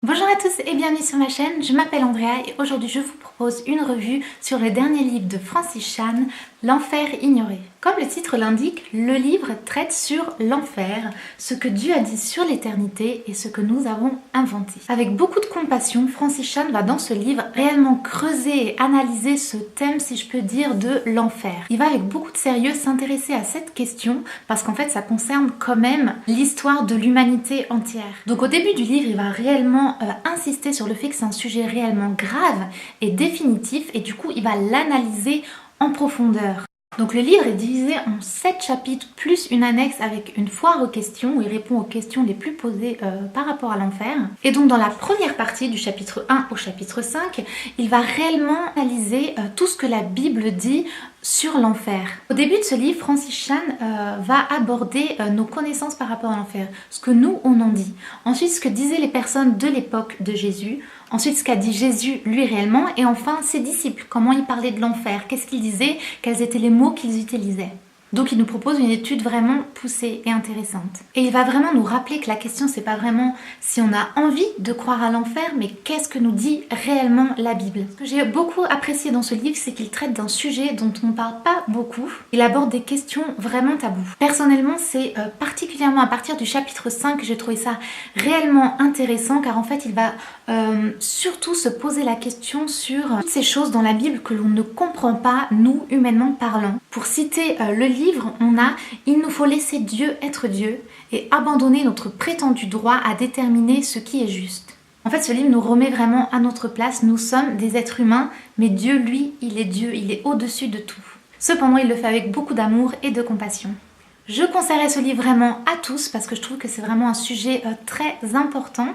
Bonjour à tous et bienvenue sur ma chaîne, je m'appelle Andrea et aujourd'hui je vous propose une revue sur le dernier livre de Francis Chan, L'Enfer ignoré. Comme le titre l'indique, le livre traite sur l'enfer, ce que Dieu a dit sur l'éternité et ce que nous avons inventé. Avec beaucoup de compassion, Francis Chan va dans ce livre réellement creuser et analyser ce thème, si je peux dire, de l'enfer. Il va avec beaucoup de sérieux s'intéresser à cette question parce qu'en fait ça concerne quand même l'histoire de l'humanité entière. Donc au début du livre, il va réellement insister sur le fait que c'est un sujet réellement grave et définitif et du coup il va l'analyser en profondeur. Donc le livre est divisé en 7 chapitres plus une annexe avec une foire aux questions où il répond aux questions les plus posées par rapport à l'enfer. Et donc dans la première partie du chapitre 1 au chapitre 5, il va réellement analyser tout ce que la Bible dit sur l'enfer. Au début de ce livre, Francis Chan va aborder nos connaissances par rapport à l'enfer, ce que nous on en dit. Ensuite ce que disaient les personnes de l'époque de Jésus. Ensuite, ce qu'a dit Jésus, lui, réellement. Et enfin, ses disciples. Comment ils parlaient de l'enfer. Qu'est-ce qu'ils disaient. Quels étaient les mots qu'ils utilisaient. Donc, il nous propose une étude vraiment poussée et intéressante. Et il va vraiment nous rappeler que la question, c'est pas vraiment si on a envie de croire à l'enfer, mais qu'est-ce que nous dit réellement la Bible. Ce que j'ai beaucoup apprécié dans ce livre, c'est qu'il traite d'un sujet dont on ne parle pas beaucoup. Il aborde des questions vraiment tabous. Personnellement, c'est particulièrement à partir du chapitre 5 que j'ai trouvé ça réellement intéressant, car en fait, il va surtout se poser la question sur toutes ces choses dans la Bible que l'on ne comprend pas, nous, humainement parlant. Pour citer le livre, on a « Il nous faut laisser Dieu être Dieu et abandonner notre prétendu droit à déterminer ce qui est juste ». En fait, ce livre nous remet vraiment à notre place. Nous sommes des êtres humains, mais Dieu, lui, il est Dieu, il est au-dessus de tout. Cependant, il le fait avec beaucoup d'amour et de compassion. Je conseillerais ce livre vraiment à tous parce que je trouve que c'est vraiment un sujet très important.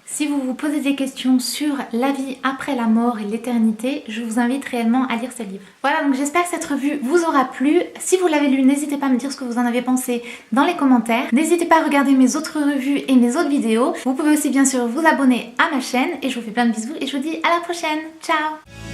Si vous vous posez des questions sur la vie après la mort et l'éternité, je vous invite réellement à lire ce livre. Voilà, donc j'espère que cette revue vous aura plu. Si vous l'avez lu, n'hésitez pas à me dire ce que vous en avez pensé dans les commentaires. N'hésitez pas à regarder mes autres revues et mes autres vidéos. Vous pouvez aussi bien sûr vous abonner à ma chaîne et je vous fais plein de bisous et je vous dis à la prochaine. Ciao!